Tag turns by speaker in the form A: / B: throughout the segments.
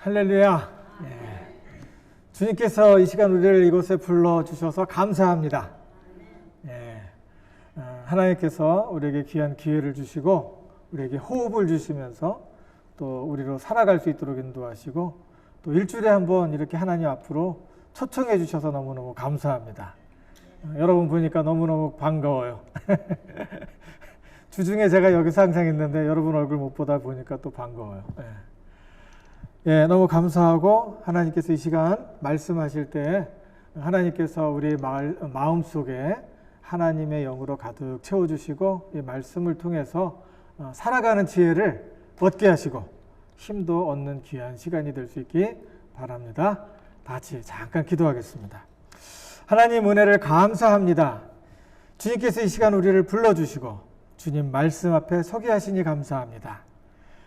A: 할렐루야. 주님께서 이 시간 우리를 이곳에 불러주셔서 감사합니다. 하나님께서 우리에게 귀한 기회를 주시고 우리에게 호흡을 주시면서 또 우리로 살아갈 수 있도록 인도하시고 또 일주일에 한번 이렇게 하나님 앞으로 초청해 주셔서 너무너무 감사합니다. 여러분 보니까 너무너무 반가워요. 주중에 제가 여기서 항상 있는데 여러분 얼굴 못 보다 보니까 또 반가워요. 너무 감사하고 하나님께서 이 시간 말씀하실 때 하나님께서 우리의 마음 속에 하나님의 영으로 가득 채워주시고 이 말씀을 통해서 살아가는 지혜를 얻게 하시고 힘도 얻는 귀한 시간이 될 수 있기 바랍니다. 다 같이 잠깐 기도하겠습니다. 하나님 은혜를 감사합니다. 주님께서 이 시간 우리를 불러주시고 주님 말씀 앞에 서게 하시니 감사합니다.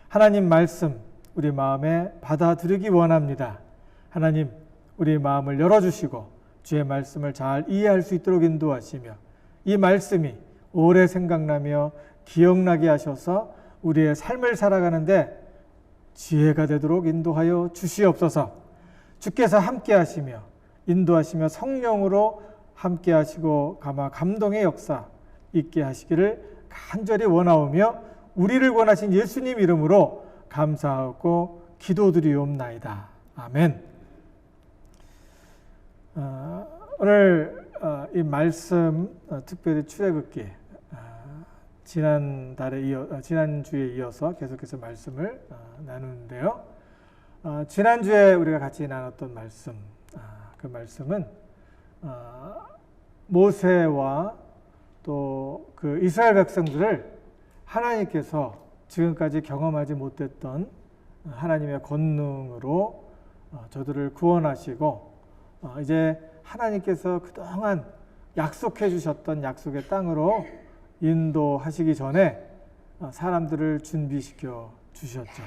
A: 하나님 말씀 우리 마음에 받아들이기 원합니다. 하나님 우리 마음을 열어주시고 주의 말씀을 잘 이해할 수 있도록 인도하시며 이 말씀이 오래 생각나며 기억나게 하셔서 우리의 삶을 살아가는데 지혜가 되도록 인도하여 주시옵소서. 주께서 함께 하시며 인도하시며 성령으로 함께 하시고 가마 감동의 역사 있게 하시기를 간절히 원하오며 우리를 권하신 예수님 이름으로 감사하고 기도드리옵나이다. 아멘. 오늘 이 말씀 특별히 출애굽기 지난주에 이어서 계속해서 말씀을 나누는데요. 지난주에 우리가 같이 나눴던 말씀, 그 말씀은 모세와 또 그 이스라엘 백성들을 하나님께서 지금까지 경험하지 못했던 하나님의 권능으로 저들을 구원하시고 이제 하나님께서 그동안 약속해 주셨던 약속의 땅으로 인도하시기 전에 사람들을 준비시켜 주셨죠.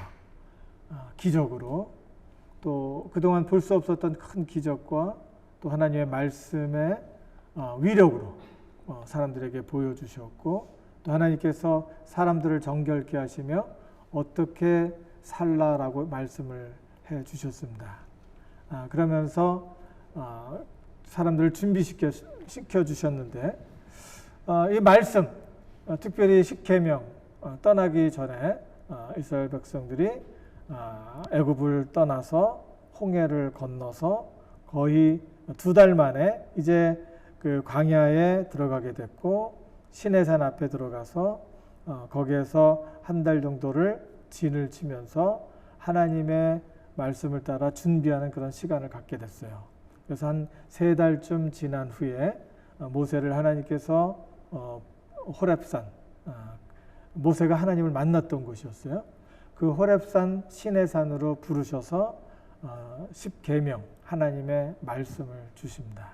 A: 기적으로 또 그동안 볼 수 없었던 큰 기적과 또 하나님의 말씀의 위력으로 사람들에게 보여주셨고 또 하나님께서 사람들을 정결케 하시며 어떻게 살라라고 말씀을 해 주셨습니다. 그러면서 사람들을 준비시켜 주셨는데 이 말씀 특별히 십계명 떠나기 전에 이스라엘 백성들이 애굽을 떠나서 홍해를 건너서 거의 2달 만에 이제 그 광야에 들어가게 됐고 시내산 앞에 들어가서 거기에서 1달 정도를 진을 치면서 하나님의 말씀을 따라 준비하는 그런 시간을 갖게 됐어요. 그래서 한 3달쯤 지난 후에 모세를 하나님께서 호렙산, 모세가 하나님을 만났던 곳이었어요. 그 호렙산 시내산으로 부르셔서 십계명 하나님의 말씀을 주십니다.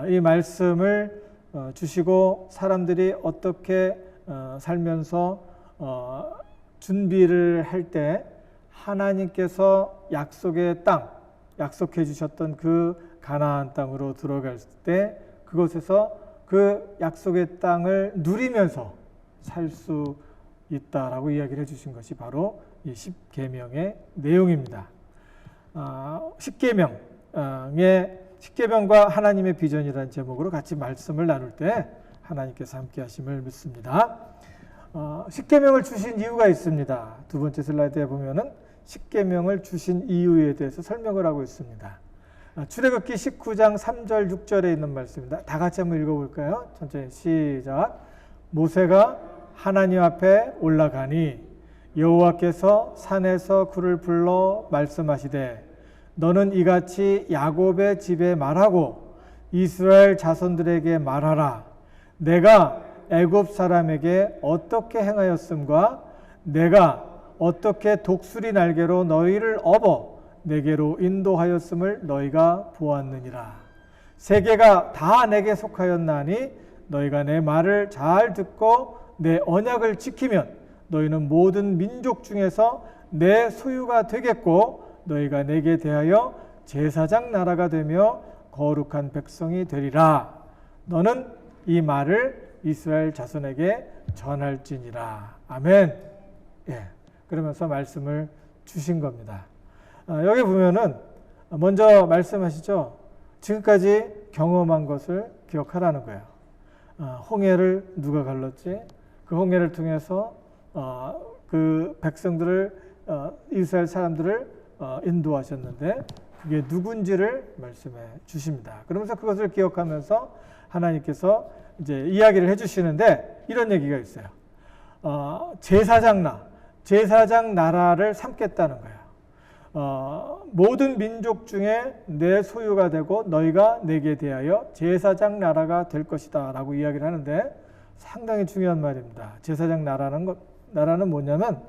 A: 이 말씀을 주시고 사람들이 어떻게 살면서 준비를 할 때 하나님께서 약속의 땅, 약속해 주셨던 그 가나안 땅으로 들어갈 때 그곳에서 그 약속의 땅을 누리면서 살 수 있다라고 이야기를 해주신 것이 바로 이 십계명의 내용입니다. 십계명과 하나님의 비전이라는 제목으로 같이 말씀을 나눌 때 하나님께서 함께 하심을 믿습니다. 십계명을 주신 이유가 있습니다. 2번째 슬라이드에 보면은 십계명을 주신 이유에 대해서 설명을 하고 있습니다. 출애굽기 19장 3절 6절에 있는 말씀입니다. 다 같이 한번 읽어볼까요? 천천히 시작. 모세가 하나님 앞에 올라가니 여호와께서 산에서 그를 불러 말씀하시되 너는 이같이 야곱의 집에 말하고 이스라엘 자손들에게 말하라. 내가 애굽 사람에게 어떻게 행하였음과 내가 어떻게 독수리 날개로 너희를 업어 내게로 인도하였음을 너희가 보았느니라. 세계가 다 내게 속하였나니 너희가 내 말을 잘 듣고 내 언약을 지키면 너희는 모든 민족 중에서 내 소유가 되겠고 너희가 내게 대하여 제사장 나라가 되며 거룩한 백성이 되리라. 너는 이 말을 이스라엘 자손에게 전할지니라. 아멘. 예. 그러면서 말씀을 주신 겁니다. 여기 보면은 먼저 말씀하시죠. 지금까지 경험한 것을 기억하라는 거예요. 홍해를 누가 갈랐지? 그 홍해를 통해서 그 백성들을 이스라엘 사람들을 인도하셨는데 그게 누군지를 말씀해 주십니다. 그러면서 그것을 기억하면서 하나님께서 이제 이야기를 해주시는데 이런 얘기가 있어요. 제사장 나라를 삼겠다는 거예요. 모든 민족 중에 내 소유가 되고 너희가 내게 대하여 제사장 나라가 될 것이다 라고 이야기를 하는데 상당히 중요한 말입니다. 제사장 나라는 뭐냐면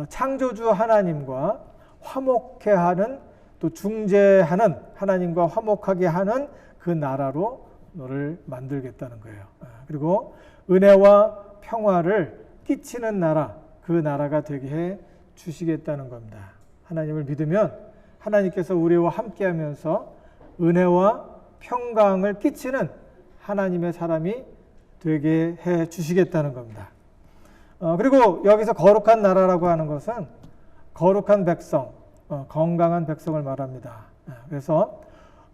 A: 창조주 하나님과 화목해 하는 또 중재하는 하나님과 화목하게 하는 그 나라로 너를 만들겠다는 거예요. 그리고 은혜와 평화를 끼치는 나라, 그 나라가 되게 해 주시겠다는 겁니다. 하나님을 믿으면 하나님께서 우리와 함께하면서 은혜와 평강을 끼치는 하나님의 사람이 되게 해 주시겠다는 겁니다. 그리고 여기서 거룩한 나라라고 하는 것은 거룩한 백성, 건강한 백성을 말합니다. 그래서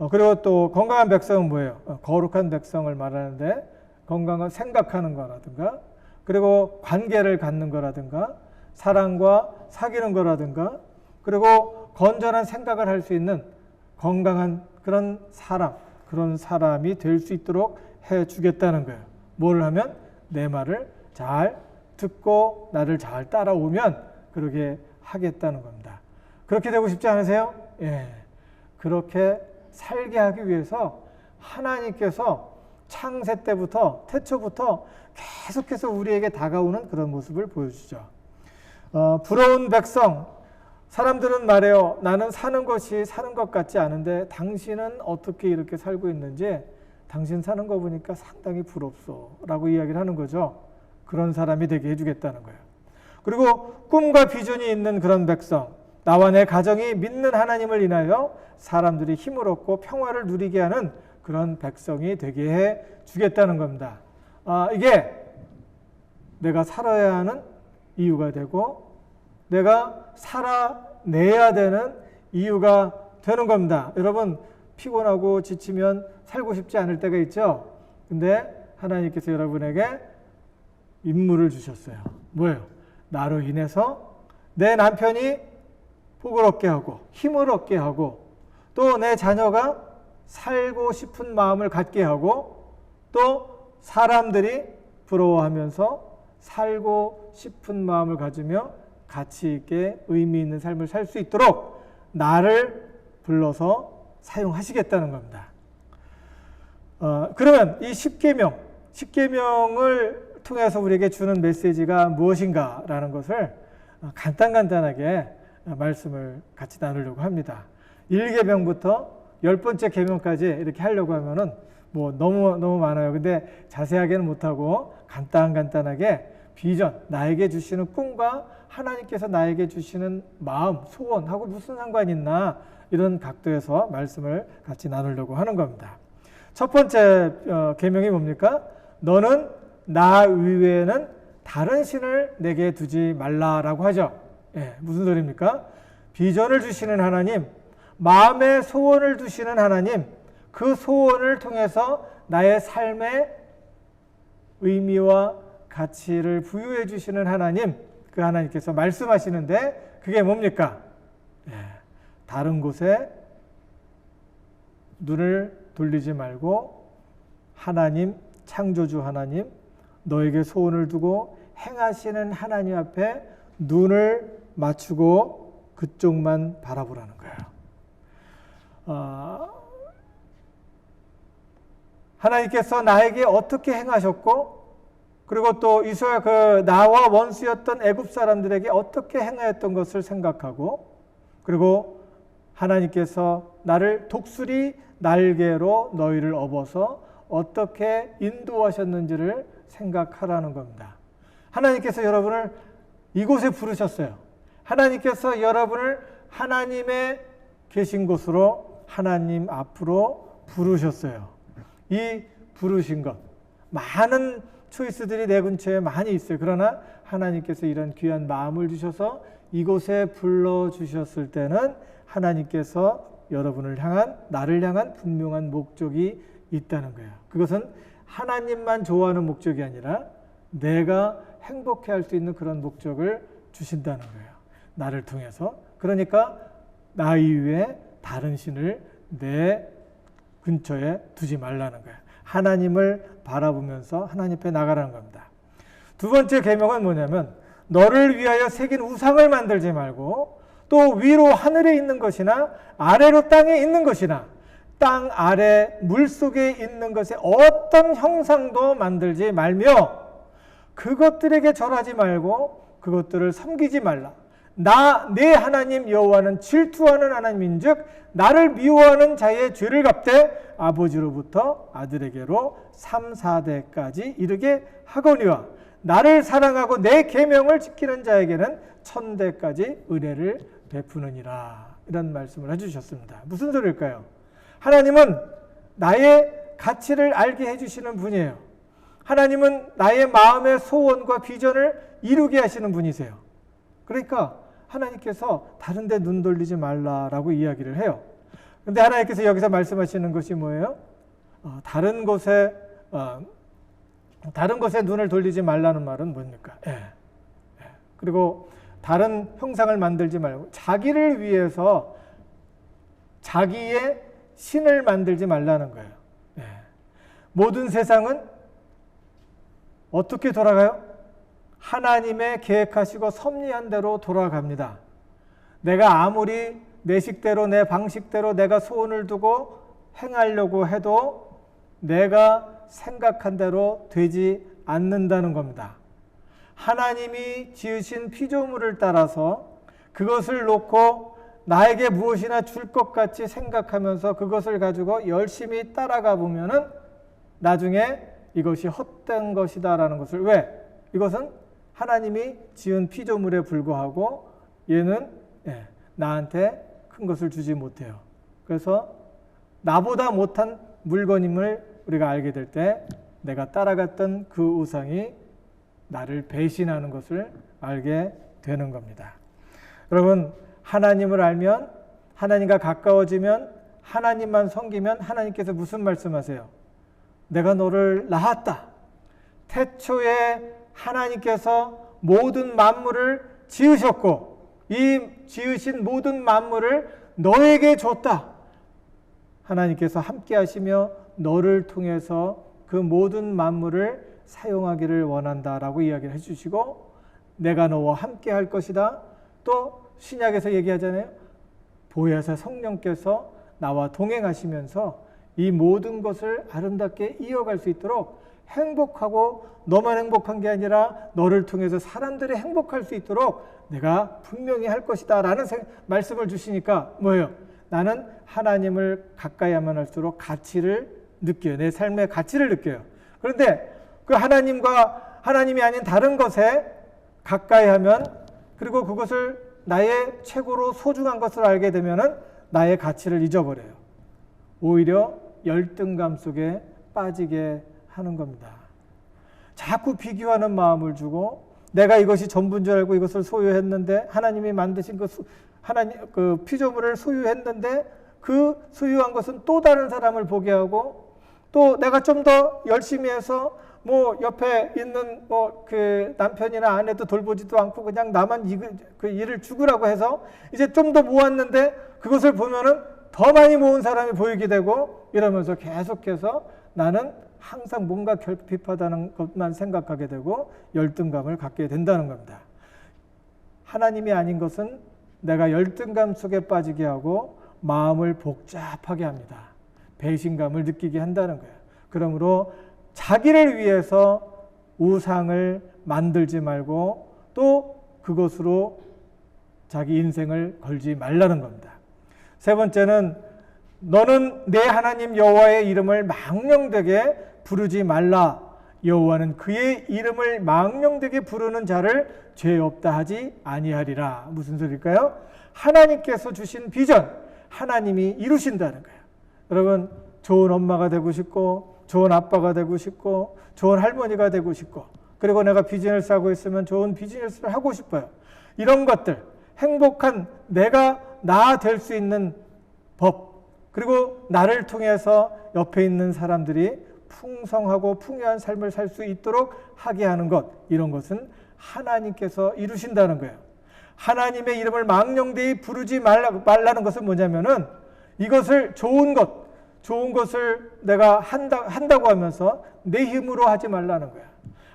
A: 그리고 또 건강한 백성은 뭐예요? 거룩한 백성을 말하는데 건강한 생각하는 거라든가 그리고 관계를 갖는 거라든가 사랑과 사귀는 거라든가 그리고 건전한 생각을 할 수 있는 건강한 그런 사람이 될 수 있도록 해주겠다는 거예요. 뭘 하면? 내 말을 잘 듣고 나를 잘 따라오면 그렇게 하겠다는 겁니다. 그렇게 되고 싶지 않으세요? 예. 그렇게 살게 하기 위해서 하나님께서 창세 때부터 태초부터 계속해서 우리에게 다가오는 그런 모습을 보여주죠. 부러운 백성, 사람들은 말해요. 나는 사는 것이 사는 것 같지 않은데 당신은 어떻게 이렇게 살고 있는지 당신 사는 거 보니까 상당히 부럽소 라고 이야기를 하는 거죠. 그런 사람이 되게 해주겠다는 거예요. 그리고 꿈과 비전이 있는 그런 백성, 나와 내 가정이 믿는 하나님을 인하여 사람들이 힘을 얻고 평화를 누리게 하는 그런 백성이 되게 해 주겠다는 겁니다. 이게 내가 살아야 하는 이유가 되고 내가 살아내야 되는 이유가 되는 겁니다. 여러분 피곤하고 지치면 살고 싶지 않을 때가 있죠. 근데 하나님께서 여러분에게 임무를 주셨어요. 뭐예요? 나로 인해서 내 남편이 복을 얻게 하고 힘을 얻게 하고 또 내 자녀가 살고 싶은 마음을 갖게 하고 또 사람들이 부러워하면서 살고 싶은 마음을 가지며 가치 있게 의미 있는 삶을 살 수 있도록 나를 불러서 사용하시겠다는 겁니다. 그러면 이 10계명을 통해서 우리에게 주는 메시지가 무엇인가라는 것을 간단하게 말씀을 같이 나누려고 합니다. 1계명부터 10번째 계명까지 이렇게 하려고 하면은 뭐 너무 많아요. 근데 자세하게는 못하고 간단하게 비전, 나에게 주시는 꿈과 하나님께서 나에게 주시는 마음, 소원하고 무슨 상관이 있나 이런 각도에서 말씀을 같이 나누려고 하는 겁니다. 첫 번째 계명이 뭡니까? 너는 나 외에는 다른 신을 내게 두지 말라라고 하죠. 예, 무슨 소리입니까? 비전을 주시는 하나님, 마음의 소원을 두시는 하나님, 그 소원을 통해서 나의 삶의 의미와 가치를 부여해 주시는 하나님, 그 하나님께서 말씀하시는데 그게 뭡니까? 예, 다른 곳에 눈을 돌리지 말고 하나님, 창조주 하나님, 너에게 소원을 두고 행하시는 하나님 앞에 눈을 맞추고 그쪽만 바라보라는 거예요. 하나님께서 나에게 어떻게 행하셨고 그리고 또 이스라엘 나와 원수였던 애굽 사람들에게 어떻게 행하였던 것을 생각하고 그리고 하나님께서 나를 독수리 날개로 너희를 업어서 어떻게 인도하셨는지를 생각하라는 겁니다. 하나님께서 여러분을 이곳에 부르셨어요. 하나님께서 여러분을 하나님의 계신 곳으로 하나님 앞으로 부르셨어요. 이 부르신 것, 많은 초이스들이 내 근처에 많이 있어요. 그러나 하나님께서 이런 귀한 마음을 주셔서 이곳에 불러주셨을 때는 하나님께서 여러분을 향한, 나를 향한 분명한 목적이 있다는 거예요. 그것은 하나님만 좋아하는 목적이 아니라 내가 행복해할 수 있는 그런 목적을 주신다는 거예요. 나를 통해서. 그러니까 나 이외에 다른 신을 내 근처에 두지 말라는 거예요. 하나님을 바라보면서 하나님 앞에 나가라는 겁니다. 두 번째 계명은 뭐냐면 너를 위하여 새긴 우상을 만들지 말고 또 위로 하늘에 있는 것이나 아래로 땅에 있는 것이나 땅 아래 물속에 있는 것에 어떤 형상도 만들지 말며 그것들에게 절하지 말고 그것들을 섬기지 말라. 내 하나님 여호와는 질투하는 하나님인즉 나를 미워하는 자의 죄를 갚되 아버지로부터 아들에게로 3, 4대까지 이르게 하거니와 나를 사랑하고 내 계명을 지키는 자에게는 1000대까지 은혜를 베푸느니라. 이런 말씀을 해주셨습니다. 무슨 소리일까요? 하나님은 나의 가치를 알게 해주시는 분이에요. 하나님은 나의 마음의 소원과 비전을 이루게 하시는 분이세요. 그러니까 하나님께서 다른 데 눈 돌리지 말라라고 이야기를 해요. 근데 하나님께서 여기서 말씀하시는 것이 뭐예요? 다른 곳에 눈을 돌리지 말라는 말은 뭡니까? 그리고 다른 형상을 만들지 말고 자기를 위해서 자기의 신을 만들지 말라는 거예요. 모든 세상은 어떻게 돌아가요? 하나님의 계획하시고 섭리한 대로 돌아갑니다. 내가 아무리 내 식대로 내 방식대로 내가 소원을 두고 행하려고 해도 내가 생각한 대로 되지 않는다는 겁니다. 하나님이 지으신 피조물을 따라서 그것을 놓고 나에게 무엇이나 줄 것 같이 생각하면서 그것을 가지고 열심히 따라가 보면은 나중에 이것이 헛된 것이다라는 것을, 왜? 이것은 하나님이 지은 피조물에 불과하고 얘는 나한테 큰 것을 주지 못해요. 그래서 나보다 못한 물건임을 우리가 알게 될 때 내가 따라갔던 그 우상이 나를 배신하는 것을 알게 되는 겁니다. 여러분, 하나님을 알면, 하나님과 가까워지면, 하나님만 섬기면 하나님께서 무슨 말씀하세요? 내가 너를 낳았다. 태초에 하나님께서 모든 만물을 지으셨고 이 지으신 모든 만물을 너에게 줬다. 하나님께서 함께 하시며 너를 통해서 그 모든 만물을 사용하기를 원한다라고 이야기를 해주시고, 내가 너와 함께 할 것이다. 또 신약에서 얘기하잖아요. 보혜사 성령께서 나와 동행하시면서 이 모든 것을 아름답게 이어갈 수 있도록 행복하고, 너만 행복한 게 아니라 너를 통해서 사람들이 행복할 수 있도록 내가 분명히 할 것이다 라는 말씀을 주시니까 뭐예요? 나는 하나님을 가까이 하면 할수록 가치를 느껴요. 내 삶의 가치를 느껴요. 그런데 그 하나님이 아닌 다른 것에 가까이 하면, 그리고 그것을 나의 최고로 소중한 것을 알게 되면은 나의 가치를 잊어버려요. 오히려 열등감 속에 빠지게 하는 겁니다. 자꾸 비교하는 마음을 주고, 내가 이것이 전부인 줄 알고 이것을 소유했는데, 하나님이 만드신 그 피조물을 소유했는데 그 소유한 것은 또 다른 사람을 보게 하고, 또 내가 좀 더 열심히 해서 뭐 옆에 있는 그 남편이나 아내도 돌보지도 않고 그냥 나만 그 일을 죽으라고 해서 이제 좀 더 모았는데 그것을 보면은 더 많이 모은 사람이 보이게 되고, 이러면서 계속해서 나는 항상 뭔가 결핍하다는 것만 생각하게 되고 열등감을 갖게 된다는 겁니다. 하나님이 아닌 것은 내가 열등감 속에 빠지게 하고 마음을 복잡하게 합니다. 배신감을 느끼게 한다는 거예요. 그러므로 자기를 위해서 우상을 만들지 말고 또 그것으로 자기 인생을 걸지 말라는 겁니다. 세 번째는, 너는 내 하나님 여호와의 이름을 망령되게 부르지 말라. 여호와는 그의 이름을 망령되게 부르는 자를 죄 없다 하지 아니하리라. 무슨 소리일까요? 하나님께서 주신 비전, 하나님이 이루신다는 거예요. 여러분, 좋은 엄마가 되고 싶고, 좋은 아빠가 되고 싶고, 좋은 할머니가 되고 싶고, 그리고 내가 비즈니스 하고 있으면 좋은 비즈니스를 하고 싶어요. 이런 것들, 행복한 내가 나 될 수 있는 법, 그리고 나를 통해서 옆에 있는 사람들이 풍성하고 풍요한 삶을 살 수 있도록 하게 하는 것, 이런 것은 하나님께서 이루신다는 거예요. 하나님의 이름을 망령되이 부르지 말라는 것은 뭐냐면은, 이것을 좋은 것을 내가 한다고 하면서 내 힘으로 하지 말라는 거야.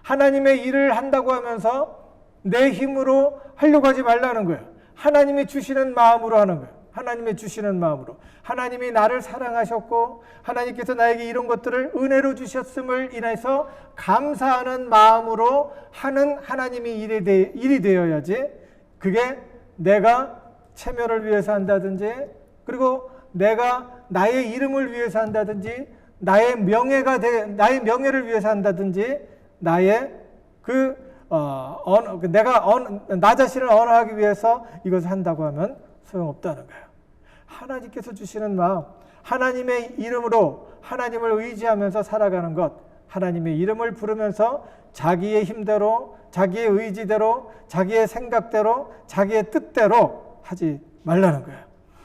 A: 하나님의 일을 한다고 하면서 내 힘으로 하려고 하지 말라는 거예요. 하나님이 주시는 마음으로 하는 거예요. 하나님의 주시는 마음으로. 하나님이 나를 사랑하셨고 하나님께서 나에게 이런 것들을 은혜로 주셨음을 인해서 감사하는 마음으로 하는 하나님의 일이 되어야지, 그게 내가 체면을 위해서 한다든지, 그리고 내가 나의 이름을 위해서 한다든지, 나의 명예를 위해서 한다든지, 나의 나 자신을 언어하기 위해서 이것을 한다고 하면 소용없다는 거예요. 하나님께서 주시는 마음, 하나님의 이름으로 하나님을 의지하면서 살아가는 것, 하나님의 이름을 부르면서 자기의 힘대로, 자기의 의지대로, 자기의 생각대로, 자기의 뜻대로 하지 말라는 거예요.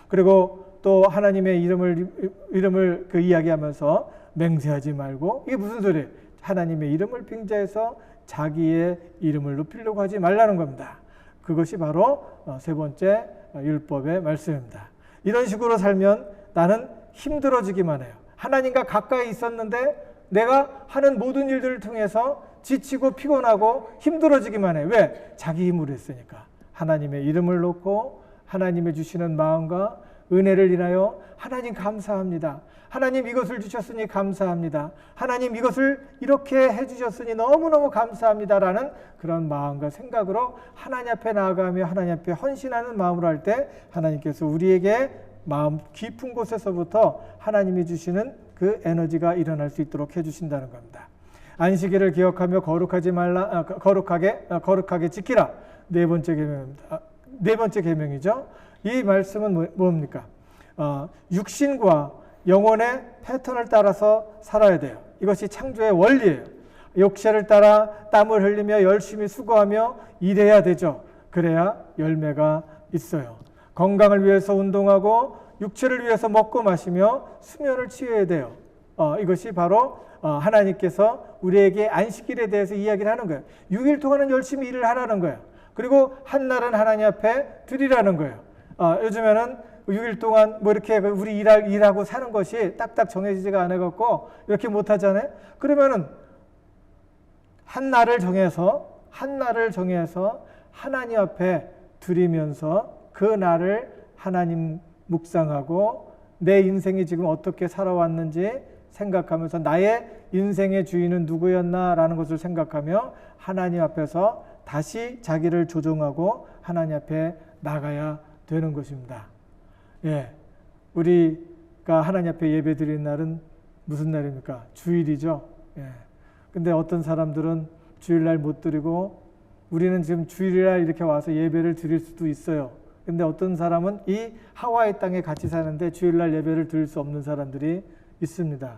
A: 그리고 또 하나님의 이름을 그 이야기하면서 맹세하지 말고, 이게 무슨 소리예요? 하나님의 이름을 빙자해서 자기의 이름을 높이려고 하지 말라는 겁니다. 그것이 바로 세 번째 율법의 말씀입니다. 이런 식으로 살면 나는 힘들어지기만 해요. 하나님과 가까이 있었는데 내가 하는 모든 일들을 통해서 지치고 피곤하고 힘들어지기만 해요. 왜? 자기 힘으로 했으니까. 하나님의 이름을 놓고 하나님의 주시는 마음과 은혜를 인하여 하나님 감사합니다. 하나님 이것을 주셨으니 감사합니다. 하나님 이것을 이렇게 해주셨으니 너무너무 감사합니다라는 그런 마음과 생각으로 하나님 앞에 나아가며 하나님 앞에 헌신하는 마음으로 할 때 하나님께서 우리에게 마음 깊은 곳에서부터 하나님이 주시는 그 에너지가 일어날 수 있도록 해주신다는 겁니다. 안식일을 기억하며 거룩하게 지키라. 네 번째 계명입니다. 네 번째 계명이죠. 이 말씀은 뭡니까? 육신과 영혼의 패턴을 따라서 살아야 돼요. 이것이 창조의 원리예요. 육체를 따라 땀을 흘리며 열심히 수고하며 일해야 되죠. 그래야 열매가 있어요. 건강을 위해서 운동하고 육체를 위해서 먹고 마시며 수면을 취해야 돼요. 이것이 바로 하나님께서 우리에게 안식일에 대해서 이야기를 하는 거예요. 6일 동안은 열심히 일을 하라는 거예요. 그리고 한 날은 하나님 앞에 드리라는 거예요. 요즘에는 6일 동안 뭐 이렇게 우리 일하고 사는 것이 딱딱 정해지지가 않아갖고 이렇게 못하잖아요. 그러면은 한 날을 정해서 하나님 앞에 드리면서 그 날을 하나님 묵상하고 내 인생이 지금 어떻게 살아왔는지 생각하면서 나의 인생의 주인은 누구였나라는 것을 생각하며 하나님 앞에서 다시 자기를 조정하고 하나님 앞에 나가야 되는 것입니다. 예, 우리가 하나님 앞에 예배 드리는 날은 무슨 날입니까? 주일이죠. 예. 근데 어떤 사람들은 주일날 못 드리고 우리는 지금 주일날 이렇게 와서 예배를 드릴 수도 있어요. 근데 어떤 사람은 이 하와이 땅에 같이 사는데 주일날 예배를 드릴 수 없는 사람들이 있습니다.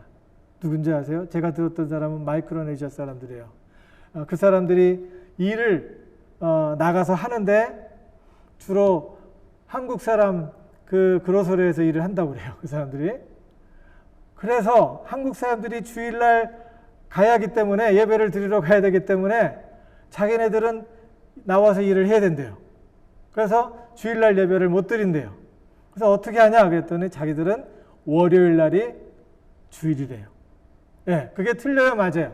A: 누군지 아세요? 제가 들었던 사람은 마이크로네시아 사람들이에요. 그 사람들이 일을 나가서 하는데 주로 한국 사람 그 그로서리에서 일을 한다고 그래요. 그 사람들이. 그래서 한국 사람들이 주일날 가야 하기 때문에 예배를 드리러 가야 되기 때문에 자기네들은 나와서 일을 해야 된대요. 그래서 주일날 예배를 못 드린대요. 그래서 어떻게 하냐 그랬더니 자기들은 월요일 날이 주일이래요. 예, 그게 틀려요, 맞아요?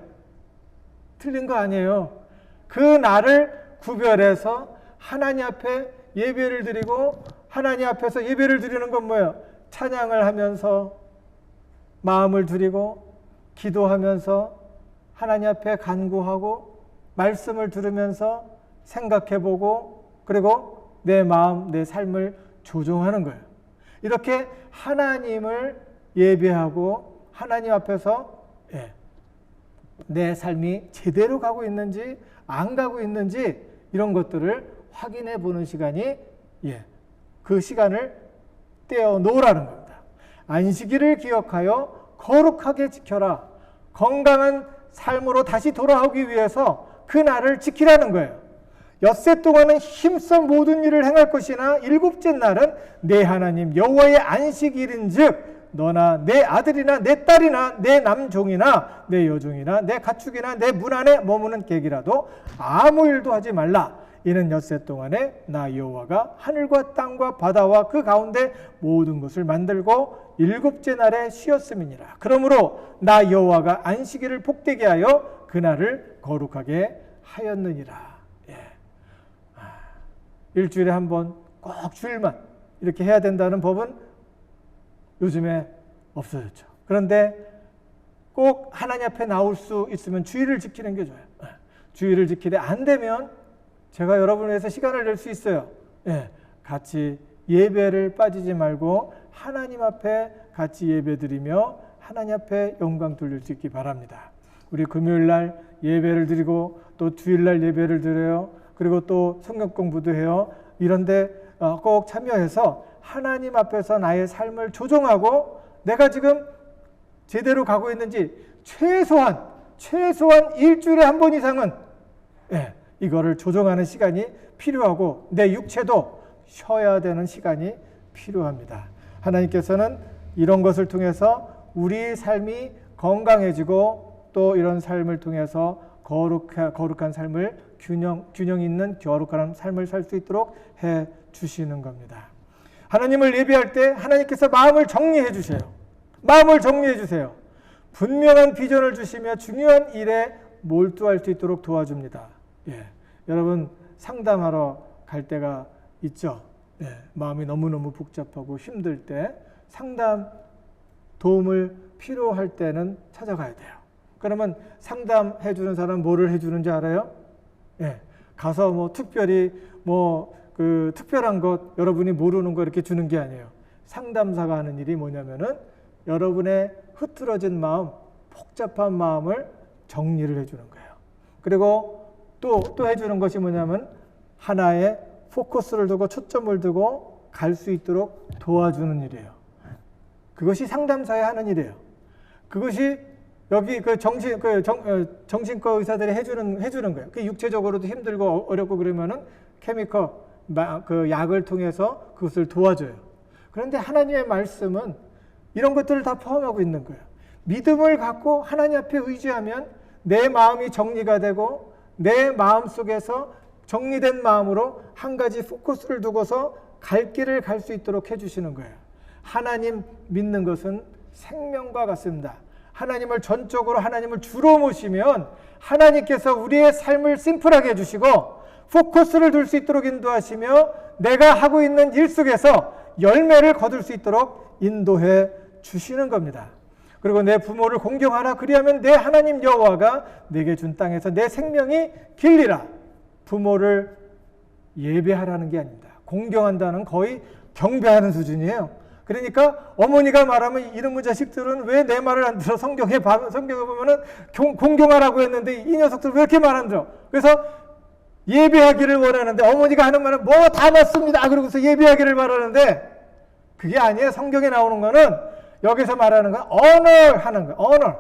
A: 틀린 거 아니에요. 그 날을 구별해서 하나님 앞에 예배를 드리고 하나님 앞에서 예배를 드리는 건 뭐예요? 찬양을 하면서 마음을 드리고 기도하면서 하나님 앞에 간구하고 말씀을 들으면서 생각해보고 그리고 내 마음, 내 삶을 조정하는 거예요. 이렇게 하나님을 예배하고 하나님 앞에서 내 삶이 제대로 가고 있는지 안 가고 있는지 이런 것들을 확인해 보는 시간이 그 시간을 떼어 놓으라는 겁니다. 안식일을 기억하여 거룩하게 지켜라. 건강한 삶으로 다시 돌아오기 위해서 그 날을 지키라는 거예요. 엿새 동안은 힘써 모든 일을 행할 것이나 일곱째 날은 내 하나님 여호와의 안식일인즉 너나 내 아들이나 내 딸이나 내 남종이나 내 여종이나 내 가축이나 내 문 안에 머무는 객이라도 아무 일도 하지 말라. 이는 엿새 동안에 나 여호와가 하늘과 땅과 바다와 그 가운데 모든 것을 만들고 일곱째 날에 쉬었음이니라. 그러므로 나 여호와가 안식일을 복되게 하여 그날을 거룩하게 하였느니라. 일주일에 한 번 꼭 주일만 이렇게 해야 된다는 법은 요즘에 없어졌죠. 그런데 꼭 하나님 앞에 나올 수 있으면 주일을 지키는 게 좋아요. 주일을 지키되 안 되면 제가 여러분을 위해서 시간을 낼 수 있어요. 같이 예배를 빠지지 말고 하나님 앞에 같이 예배드리며 하나님 앞에 영광 돌릴 수 있기 바랍니다. 우리 금요일날 예배를 드리고 또 주일날 예배를 드려요. 그리고 또 성경 공부도 해요. 이런데 꼭 참여해서 하나님 앞에서 나의 삶을 조정하고 내가 지금 제대로 가고 있는지 최소한 일주일에 한 번 이상은 이거를 조정하는 시간이 필요하고 내 육체도 쉬어야 되는 시간이 필요합니다. 하나님께서는 이런 것을 통해서 우리의 삶이 건강해지고 또 이런 삶을 통해서 거룩한 삶을 균형 있는 거룩한 삶을 살 수 있도록 해 주시는 겁니다. 하나님을 예배할 때 하나님께서 마음을 정리해 주세요. 마음을 정리해 주세요. 분명한 비전을 주시며 중요한 일에 몰두할 수 있도록 도와줍니다. 예. 여러분 상담하러 갈 때가 있죠. 예. 마음이 너무너무 복잡하고 힘들 때 상담 도움을 필요할 때는 찾아가야 돼요. 그러면 상담해 주는 사람 뭐를 해 주는지 알아요? 예. 가서 뭐 특별히 특별한 것 여러분이 모르는 거 이렇게 주는 게 아니에요. 상담사가 하는 일이 뭐냐면은 여러분의 흐트러진 마음, 복잡한 마음을 정리를 해주는 거예요. 그리고 또 해주는 것이 뭐냐면 하나의 포커스를 두고 초점을 두고 갈 수 있도록 도와주는 일이에요. 그것이 상담사에 하는 일이에요. 그것이 여기 정신과 의사들이 해주는 거예요. 그 육체적으로도 힘들고 어렵고 그러면은 케미컬 약을 통해서 그것을 도와줘요. 그런데 하나님의 말씀은 이런 것들을 다 포함하고 있는 거예요. 믿음을 갖고 하나님 앞에 의지하면 내 마음이 정리가 되고 내 마음 속에서 정리된 마음으로 한 가지 포커스를 두고서 갈 길을 갈 수 있도록 해주시는 거예요. 하나님 믿는 것은 생명과 같습니다. 하나님을 전적으로 하나님을 주로 모시면 하나님께서 우리의 삶을 심플하게 해주시고 포커스를 둘 수 있도록 인도하시며 내가 하고 있는 일 속에서 열매를 거둘 수 있도록 인도해 주시는 겁니다. 그리고 내 부모를 공경하라. 그리하면 내 하나님 여호와가 내게 준 땅에서 내 생명이 길리라. 부모를 예배하라는 게 아닙니다. 공경한다는 거의 경배하는 수준이에요. 그러니까 어머니가 말하면 이놈의 자식들은 왜 내 말을 안 들어? 성경에 보면은 공경하라고 했는데 이 녀석들 왜 이렇게 말 안 들어? 그래서 예배하기를 원하는데 어머니가 하는 말은 뭐 다 맞습니다. 그러고서 예배하기를 말하는데 그게 아니에요. 성경에 나오는 거는 여기서 말하는 건 honor 하는 거예요. honor,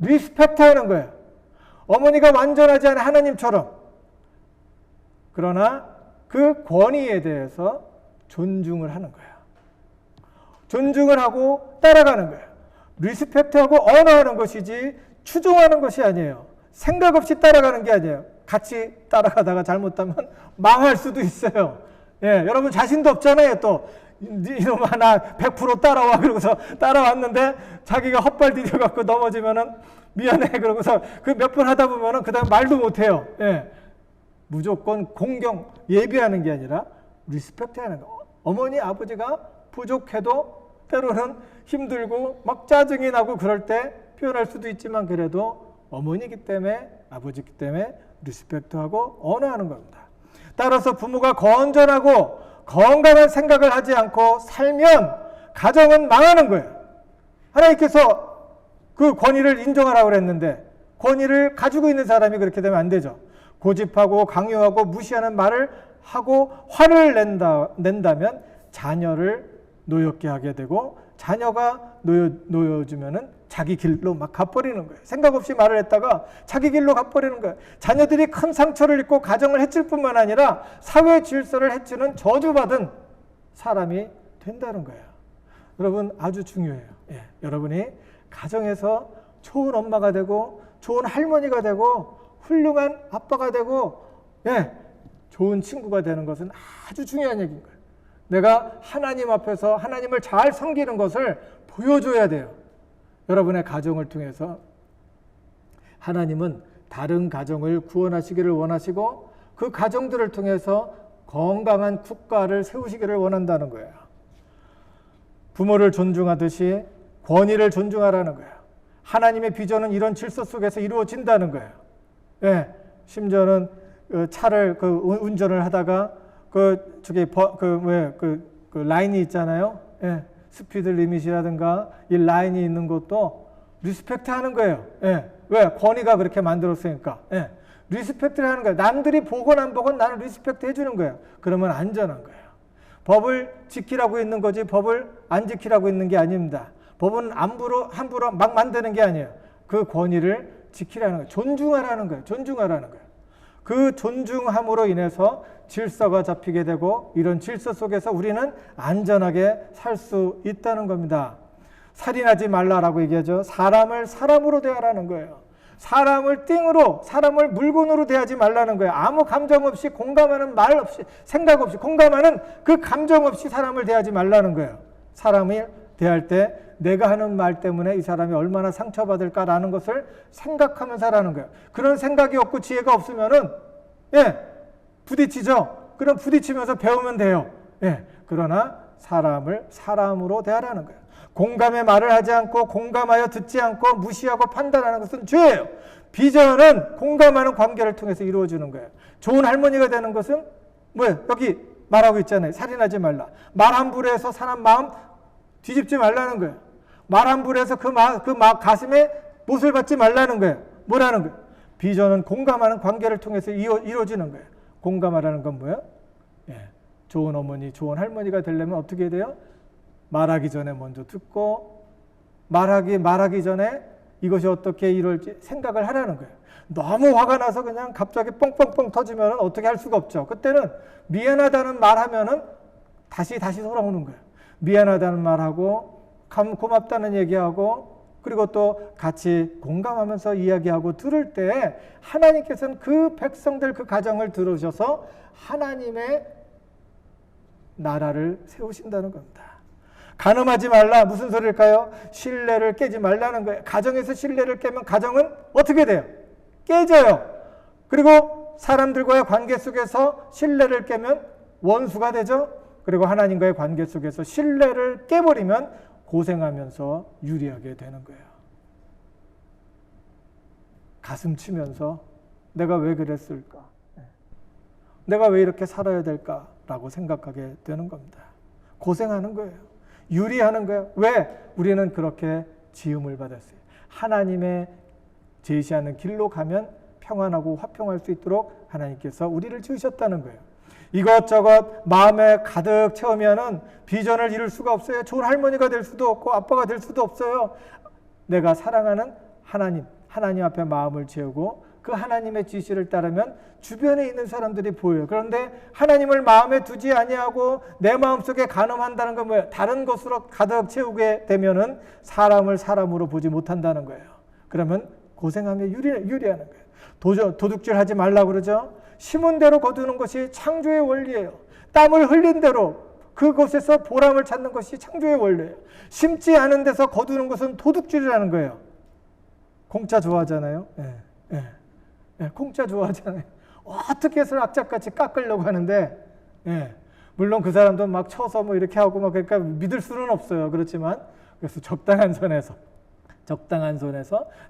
A: respect 하는 거예요. 어머니가 완전하지 않은 하나님처럼 그러나 그 권위에 대해서 존중을 하는 거예요. 존중을 하고 따라가는 거예요. 리스펙트하고 언어하는 것이지 추종하는 것이 아니에요. 생각 없이 따라가는 게 아니에요. 같이 따라가다가 잘못하면 망할 수도 있어요. 예, 여러분 자신도 없잖아요. 또 이놈아 나 100% 따라와 그러고서 따라왔는데 자기가 헛발 디뎌갖고 넘어지면은 미안해 그러고서 그 몇 번 하다 보면은 그 다음 말도 못해요. 예, 무조건 공경 예배하는 게 아니라 리스펙트 하는 거. 어머니 아버지가 부족해도 때로는 힘들고 막 짜증이 나고 그럴 때 표현할 수도 있지만 그래도 어머니이기 때문에 아버지이기 때문에 리스펙트하고 언어하는 겁니다. 따라서 부모가 건전하고 건강한 생각을 하지 않고 살면 가정은 망하는 거예요. 하나님께서 그 권위를 인정하라고 그랬는데 권위를 가지고 있는 사람이 그렇게 되면 안 되죠. 고집하고 강요하고 무시하는 말을 하고 화를 낸다면 자녀를 노엽게 하게 되고 자녀가 놓여주면은 자기 길로 막 가버리는 거예요. 생각 없이 말을 했다가 자기 길로 가버리는 거예요. 자녀들이 큰 상처를 입고 가정을 해칠 뿐만 아니라 사회 질서를 해치는 저주받은 사람이 된다는 거예요. 여러분 아주 중요해요. 예, 여러분이 가정에서 좋은 엄마가 되고 좋은 할머니가 되고 훌륭한 아빠가 되고 좋은 친구가 되는 것은 아주 중요한 얘기인 거예요. 내가 하나님 앞에서 하나님을 잘 섬기는 것을 보여줘야 돼요. 여러분의 가정을 통해서 하나님은 다른 가정을 구원하시기를 원하시고 그 가정들을 통해서 건강한 국가를 세우시기를 원한다는 거예요. 부모를 존중하듯이 권위를 존중하라는 거예요. 하나님의 비전은 이런 질서 속에서 이루어진다는 거예요. 예, 심지어는 차를 운전을 하다가 라인이 있잖아요. 예, 스피드 리밋이라든가 이 라인이 있는 것도 리스펙트 하는 거예요. 예, 왜? 권위가 그렇게 만들었으니까. 예, 리스펙트를 하는 거예요. 남들이 보건 안 보건 나는 리스펙트 해주는 거예요. 그러면 안전한 거예요. 법을 지키라고 있는 거지 법을 안 지키라고 있는 게 아닙니다. 법은 함부로 막 만드는 게 아니에요. 그 권위를 지키라는 거예요. 존중하라는 거예요. 존중하라는 거예요. 그 존중함으로 인해서 질서가 잡히게 되고 이런 질서 속에서 우리는 안전하게 살 수 있다는 겁니다. 살인하지 말라라고 얘기하죠. 사람을 사람으로 대하라는 거예요. 사람을 띵으로, 사람을 물건으로 대하지 말라는 거예요. 아무 감정 없이, 공감하는 말 없이, 생각 없이, 공감하는 그 감정 없이 사람을 대하지 말라는 거예요. 사람을 대할 때 내가 하는 말 때문에 이 사람이 얼마나 상처받을까라는 것을 생각하면서 하라는 거예요. 그런 생각이 없고 지혜가 없으면은 부딪히죠. 그럼 부딪히면서 배우면 돼요. 그러나 사람을 사람으로 대하라는 거예요. 공감의 말을 하지 않고 공감하여 듣지 않고 무시하고 판단하는 것은 죄예요. 비전은 공감하는 관계를 통해서 이루어지는 거예요. 좋은 할머니가 되는 것은 뭐예요? 여기 말하고 있잖아요. 살인하지 말라. 말 함부로 해서 사람 마음 뒤집지 말라는 거예요. 말 함부로 해서 그 가슴에 못을 받지 말라는 거예요. 뭐라는 거예요? 비전은 공감하는 관계를 통해서 이루어지는 거예요. 공감하라는 건 뭐예요? 좋은 어머니, 좋은 할머니가 되려면 어떻게 돼요? 말하기 전에 먼저 듣고 말하기 전에 이것이 어떻게 이룰지 생각을 하라는 거예요. 너무 화가 나서 그냥 갑자기 뻥뻥뻥 터지면 어떻게 할 수가 없죠. 그때는 미안하다는 말하면은 다시 돌아오는 거예요. 미안하다는 말하고 고맙다는 얘기하고 그리고 또 같이 공감하면서 이야기하고 들을 때 하나님께서는 그 백성들 그 가정을 들으셔서 하나님의 나라를 세우신다는 겁니다. 간음하지 말라. 무슨 소리일까요? 신뢰를 깨지 말라는 거예요. 가정에서 신뢰를 깨면 가정은 어떻게 돼요? 깨져요. 그리고 사람들과의 관계 속에서 신뢰를 깨면 원수가 되죠. 그리고 하나님과의 관계 속에서 신뢰를 깨버리면 고생하면서 유리하게 되는 거예요. 가슴 치면서 내가 왜 그랬을까? 내가 왜 이렇게 살아야 될까라고 생각하게 되는 겁니다. 고생하는 거예요. 유리하는 거예요. 왜? 우리는 그렇게 지음을 받았어요. 하나님의 제시하는 길로 가면 평안하고 화평할 수 있도록 하나님께서 우리를 지으셨다는 거예요. 이것저것 마음에 가득 채우면은 비전을 이룰 수가 없어요. 좋은 할머니가 될 수도 없고 아빠가 될 수도 없어요. 내가 사랑하는 하나님 앞에 마음을 채우고 그 하나님의 지시를 따르면 주변에 있는 사람들이 보여요. 그런데 하나님을 마음에 두지 아니하고 내 마음속에 간음한다는 건 뭐예요? 다른 것으로 가득 채우게 되면은 사람을 사람으로 보지 못한다는 거예요. 그러면 고생하며 유리하는 거예요. 도둑질하지 말라고 그러죠. 심은 대로 거두는 것이 창조의 원리예요. 땀을 흘린 대로 그곳에서 보람을 찾는 것이 창조의 원리예요. 심지 않은 데서 거두는 것은 도둑질이라는 거예요. 공짜 좋아하잖아요. 공짜 좋아하잖아요. 어떻게 해서 악착같이 깎으려고 하는데, 물론 그 사람도 막 쳐서 뭐 이렇게 하고 막 그러니까 믿을 수는 없어요. 그렇지만 그래서 적당한 선에서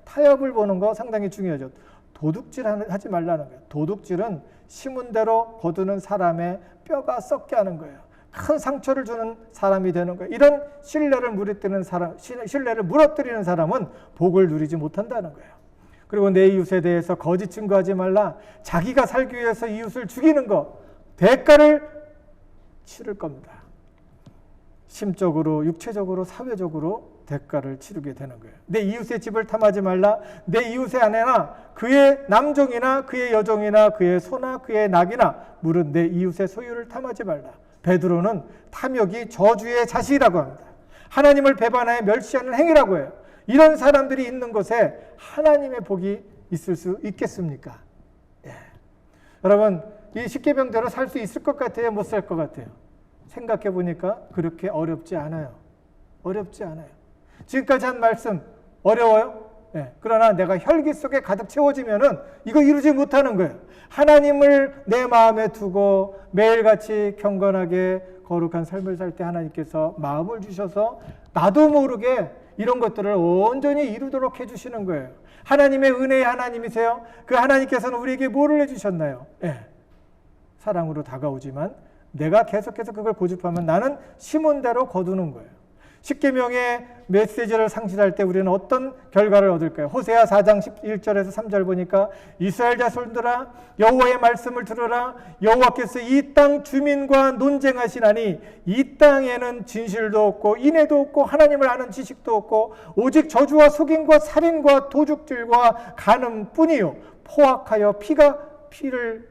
A: 타협을 보는 거 상당히 중요하죠. 도둑질 하지 말라는 거예요. 도둑질은 심은 대로 거두는 사람의 뼈가 썩게 하는 거예요. 큰 상처를 주는 사람이 되는 거예요. 이런 신뢰를 무너뜨리는 사람은 복을 누리지 못한다는 거예요. 그리고 내 이웃에 대해서 거짓 증거하지 말라. 자기가 살기 위해서 이웃을 죽이는 것, 대가를 치를 겁니다. 심적으로, 육체적으로, 사회적으로 대가를 치르게 되는 거예요. 내 이웃의 집을 탐하지 말라. 내 이웃의 아내나 그의 남종이나 그의 여종이나 그의 소나 그의 낙이나 물은 내 이웃의 소유를 탐하지 말라. 베드로는 탐욕이 저주의 자식이라고 합니다. 하나님을 배반하여 멸시하는 행위라고 해요. 이런 사람들이 있는 곳에 하나님의 복이 있을 수 있겠습니까? 여러분, 이 십계명대로 살 수 있을 것 같아요? 못 살 것 같아요? 생각해 보니까 그렇게 어렵지 않아요. 지금까지 한 말씀 어려워요? 그러나 내가 혈기 속에 가득 채워지면은 이거 이루지 못하는 거예요. 하나님을 내 마음에 두고 매일같이 경건하게 거룩한 삶을 살 때 하나님께서 마음을 주셔서 나도 모르게 이런 것들을 온전히 이루도록 해주시는 거예요. 하나님의 은혜의 하나님이세요. 그 하나님께서는 우리에게 뭐를 해주셨나요? 사랑으로 다가오지만 내가 계속해서 그걸 고집하면 나는 심은 대로 거두는 거예요. 십계명의 메시지를 상실할 때 우리는 어떤 결과를 얻을까요? 호세아 4장 1절에서 3절 보니까 이스라엘 자손들아 여호와의 말씀을 들으라. 여호와께서 이 땅 주민과 논쟁하시나니 이 땅에는 진실도 없고 인애도 없고 하나님을 아는 지식도 없고 오직 저주와 속임과 살인과 도둑질과 간음뿐이요 포악하여 피를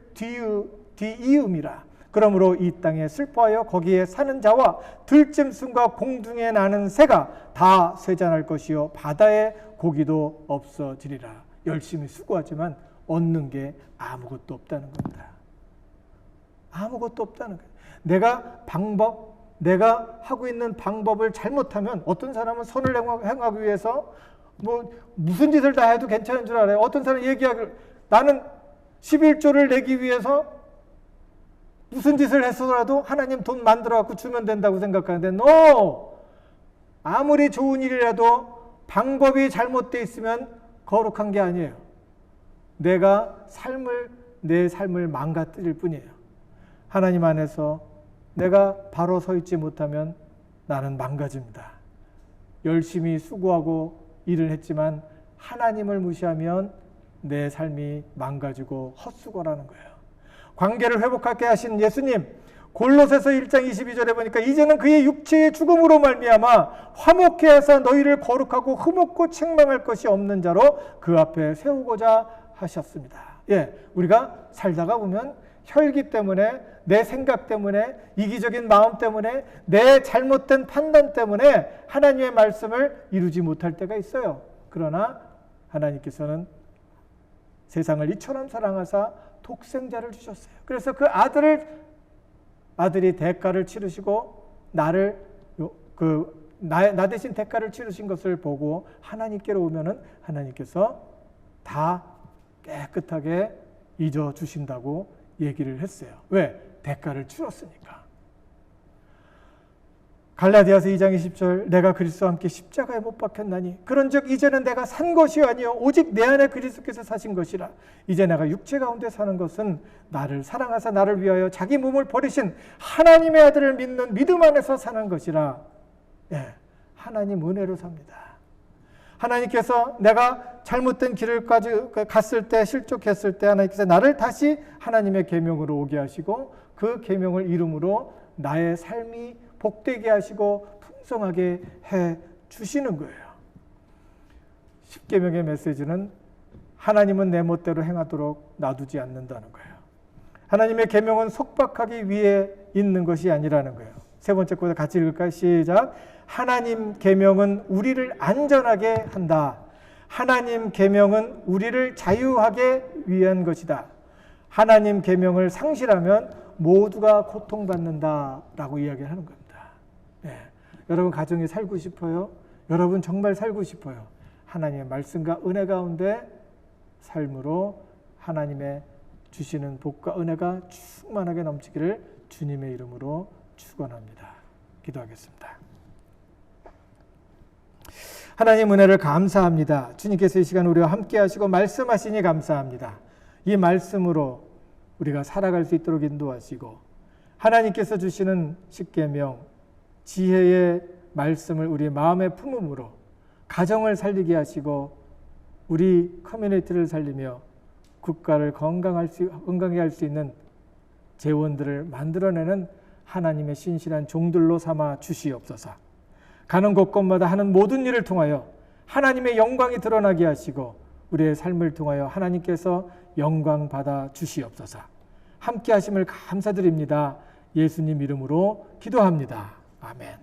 A: 뒤이음이라. 그러므로 이 땅에 슬퍼하여 거기에 사는 자와 들짐승과 공중에 나는 새가 다 쇠잔할 것이요 바다의 고기도 없어지리라. 열심히 수고하지만 얻는 게 아무것도 없다는 겁니다. 아무것도 없다는 거예요. 내가 하고 있는 방법을 잘못하면 어떤 사람은 선을 행하기 위해서 무슨 짓을 다 해도 괜찮은 줄 알아요. 어떤 사람은 얘기하기를 나는 11조를 내기 위해서 무슨 짓을 했어도 하나님 돈 만들어 갖고 주면 된다고 생각하는데 no! 아무리 좋은 일이라도 방법이 잘못되어 있으면 거룩한 게 아니에요. 내 삶을 망가뜨릴 뿐이에요. 하나님 안에서 내가 바로 서 있지 못하면 나는 망가집니다. 열심히 수고하고 일을 했지만 하나님을 무시하면 내 삶이 망가지고 헛수고라는 거예요. 관계를 회복하게 하신 예수님, 골로새서 1장 22절에 보니까 이제는 그의 육체의 죽음으로 말미암아 화목케 하사 너희를 거룩하고 흠없고 책망할 것이 없는 자로 그 앞에 세우고자 하셨습니다. 예, 우리가 살다가 보면 혈기 때문에, 내 생각 때문에, 이기적인 마음 때문에, 내 잘못된 판단 때문에 하나님의 말씀을 이루지 못할 때가 있어요. 그러나 하나님께서는 세상을 이처럼 사랑하사 독생자를 주셨어요. 그래서 그 아들이 대가를 치르시고 나 대신 대가를 치르신 것을 보고 하나님께로 오면은 하나님께서 다 깨끗하게 잊어 주신다고 얘기를 했어요. 왜? 대가를 치렀으니까. 갈라디아서 2장 20절 내가 그리스도와 함께 십자가에 못 박혔나니 그런즉 이제는 내가 산 것이 아니요 오직 내 안에 그리스도께서 사신 것이라. 이제 내가 육체 가운데 사는 것은 나를 사랑하사 나를 위하여 자기 몸을 버리신 하나님의 아들을 믿는 믿음 안에서 사는 것이라. 예, 하나님 은혜로 삽니다. 하나님께서 내가 잘못된 길을 갔을 때, 실족했을 때 하나님께서 나를 다시 하나님의 계명으로 오게 하시고 그 계명을 이름으로 나의 삶이 복되게 하시고 풍성하게 해 주시는 거예요. 십계명의 메시지는 하나님은 내 멋대로 행하도록 놔두지 않는다는 거예요. 하나님의 계명은 속박하기 위해 있는 것이 아니라는 거예요. 세 번째 거다 같이 읽을까요? 시작. 하나님 계명은 우리를 안전하게 한다. 하나님 계명은 우리를 자유하게 위한 것이다. 하나님 계명을 상실하면 모두가 고통받는다라고 이야기를 하는 겁니다. 네. 여러분 가정에 살고 싶어요? 여러분 정말 살고 싶어요? 하나님의 말씀과 은혜 가운데 삶으로 하나님의 주시는 복과 은혜가 충만하게 넘치기를 주님의 이름으로 축원합니다. 기도하겠습니다. 하나님 은혜를 감사합니다. 주님께서 이 시간 우리와 함께 하시고 말씀하시니 감사합니다. 이 말씀으로 우리가 살아갈 수 있도록 인도하시고 하나님께서 주시는 십계명 지혜의 말씀을 우리 마음의 품음으로 가정을 살리게 하시고 우리 커뮤니티를 살리며 국가를 건강하게 할 수 있는 재원들을 만들어내는 하나님의 신실한 종들로 삼아 주시옵소서. 가는 곳곳마다 하는 모든 일을 통하여 하나님의 영광이 드러나게 하시고 우리의 삶을 통하여 하나님께서 영광 받아 주시옵소서. 함께 하심을 감사드립니다. 예수님 이름으로 기도합니다. 아멘.